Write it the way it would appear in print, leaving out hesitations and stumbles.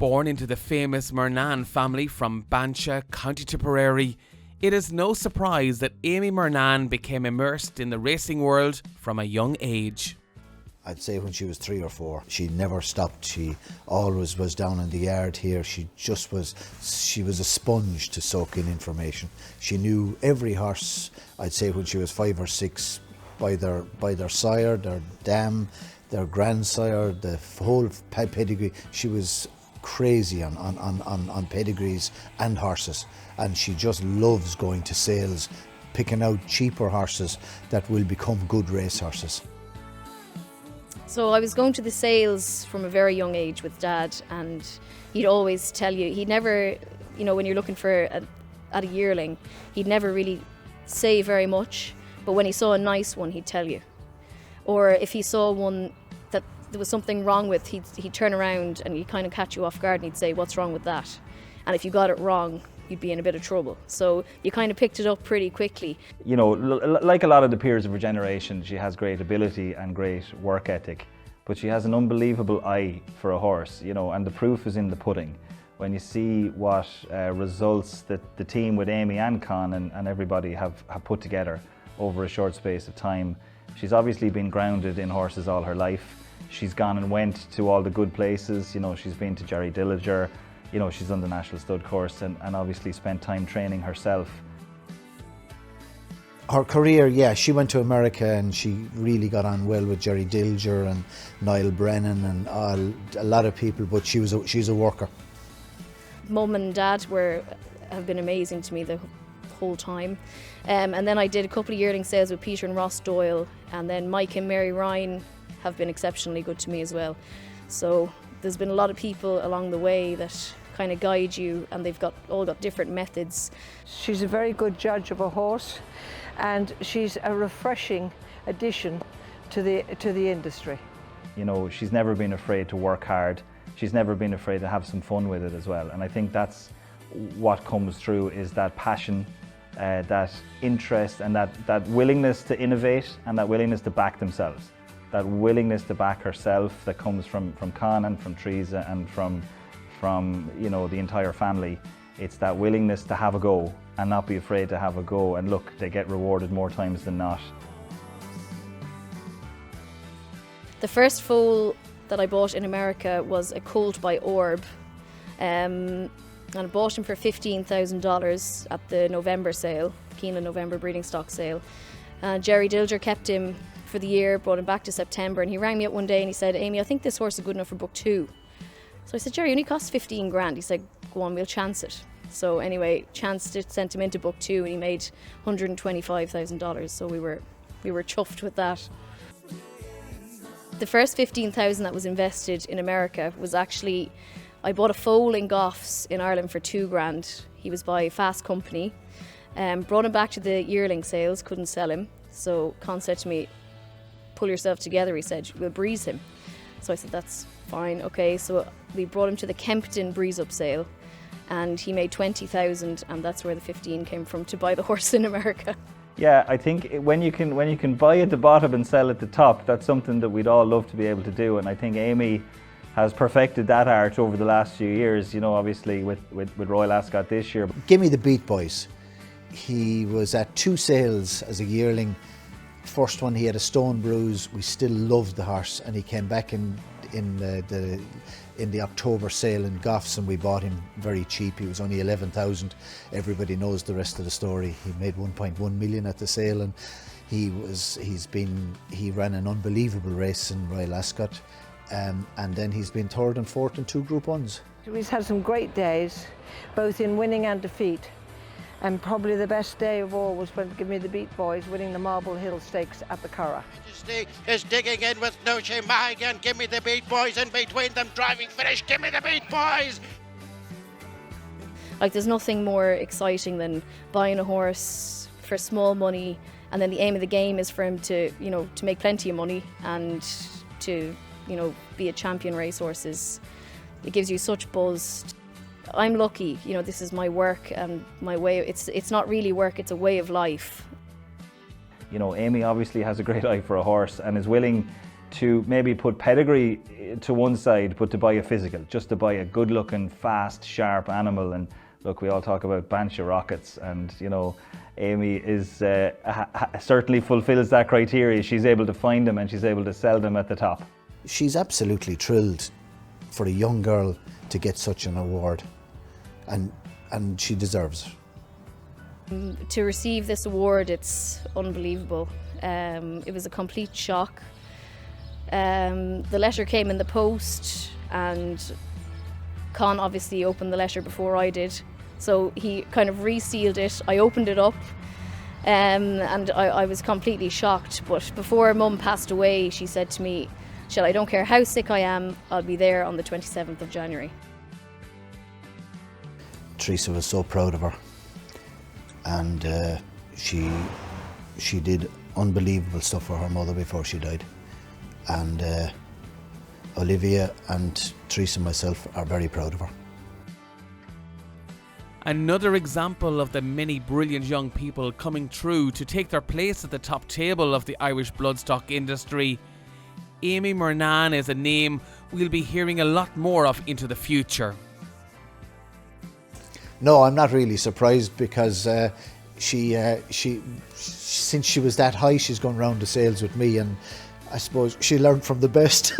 Born into the famous Marnane family from Bancha, County Tipperary, it is no surprise that Amy Marnane became immersed in the racing world from a young age. I'd say when she was 3 or 4, she never stopped. She always was down in the yard here. She was a sponge to soak in information. She knew every horse, I'd say when she was 5 or 6, by their sire, their dam, their grandsire, the whole pedigree. She was crazy on pedigrees and horses, and she just loves going to sales, picking out cheaper horses that will become good race horses. So I was going to the sales from a very young age with Dad, and he'd always tell you, he'd never, when you're looking for at a yearling, he'd never really say very much, but when he saw a nice one, he'd tell you. Or if he saw one that there was something wrong with, he'd turn around and he'd kind of catch you off guard and he'd say, "What's wrong with that?" And if you got it wrong, you'd be in a bit of trouble. So you kind of picked it up pretty quickly. Like a lot of the peers of her generation, she has great ability and great work ethic, but she has an unbelievable eye for a horse, and the proof is in the pudding. When you see what results that the team with Amy and Con and everybody have put together over a short space of time. She's obviously been grounded in horses all her life. She's gone and went to all the good places. She's been to Jerry Dilliger. She's done the National Stud course and obviously spent time training herself. Her career, she went to America and she really got on well with Jerry Dilliger and Niall Brennan and a lot of people, but she's a worker. Mum and Dad have been amazing to me the whole time. And then I did a couple of yearling sales with Peter and Ross Doyle, and then Mike and Mary Ryan have been exceptionally good to me as well. So there's been a lot of people along the way that kind of guide you, and they've all got different methods. She's a very good judge of a horse, and she's a refreshing addition to the industry. She's never been afraid to work hard. She's never been afraid to have some fun with it as well. And I think that's what comes through, is that passion, that interest, and that willingness to innovate, and that willingness to back themselves. That willingness to back herself that comes from Con and from Teresa and from the entire family. It's that willingness to have a go and not be afraid to have a go, and look, they get rewarded more times than not. The first foal that I bought in America was a colt by Orb, and I bought him for $15,000 at the November sale, Keeneland November breeding stock sale. Jerry Dilliger kept him for the year, brought him back to September, and he rang me up one day and he said, "Amy, I think this horse is good enough for book 2. So I said, "Jerry, it only costs 15 grand. He said, "Go on, we'll chance it." So anyway, chanced it, sent him into book 2, and he made $125,000. So we were chuffed with that. The first $15,000 that was invested in America was actually, I bought a foal in Goffs in Ireland for 2 grand. He was by Fast Company. Brought him back to the yearling sales, couldn't sell him. So Con said to me, "Pull yourself together," he said, "we'll breeze him." So I said, "That's fine, okay." So we brought him to the Kempton breeze up sale, and he made 20,000, and that's where the 15 came from, to buy the horse in America. Yeah, I think when you can buy at the bottom and sell at the top, that's something that we'd all love to be able to do, and I think Amy has perfected that art over the last few years, obviously with Royal Ascot this year. Gimme the Beat Boys. He was at 2 sales as a yearling. First one, he had a stone bruise. We still loved the horse, and he came back in the October sale in Goffs, and we bought him very cheap. He was only 11,000. Everybody knows the rest of the story. He made 1.1 million at the sale, and he ran an unbelievable race in Royal Ascot, and then he's been 3rd and 4th in 2 Group 1s. He's had some great days, both in winning and defeat. And probably the best day of all was when Give Me the Beat Boys winning the Marble Hill Stakes at the Curragh. Majesty is digging in with no shame again. Give Me the Beat Boys, in between them driving finish. Give Me the Beat Boys! There's nothing more exciting than buying a horse for small money, and then the aim of the game is for him to make plenty of money and to be a champion racehorse. It gives you such buzz. I'm lucky, this is my work and my way. It's not really work, it's a way of life. Amy obviously has a great eye for a horse and is willing to maybe put pedigree to one side, but to buy a physical, just to buy a good-looking, fast, sharp animal. And look, we all talk about Banshee rockets, and you know, Amy is certainly fulfills that criteria. She's able to find them and she's able to sell them at the top. She's absolutely thrilled for a young girl to get such an award, and she deserves it. To receive this award, it's unbelievable. It was a complete shock. The letter came in the post, and Con obviously opened the letter before I did. So he kind of resealed it. I opened it up, and I was completely shocked. But before Mum passed away, she said to me, "Shell, I don't care how sick I am, I'll be there on the 27th of January." Teresa was so proud of her, and she did unbelievable stuff for her mother before she died. And Olivia and Teresa and myself are very proud of her. Another example of the many brilliant young people coming through to take their place at the top table of the Irish bloodstock industry. Amy Marnane is a name we'll be hearing a lot more of into the future. No, I'm not really surprised, because she since she was that high, she's gone round the sales with me, and I suppose she learned from the best.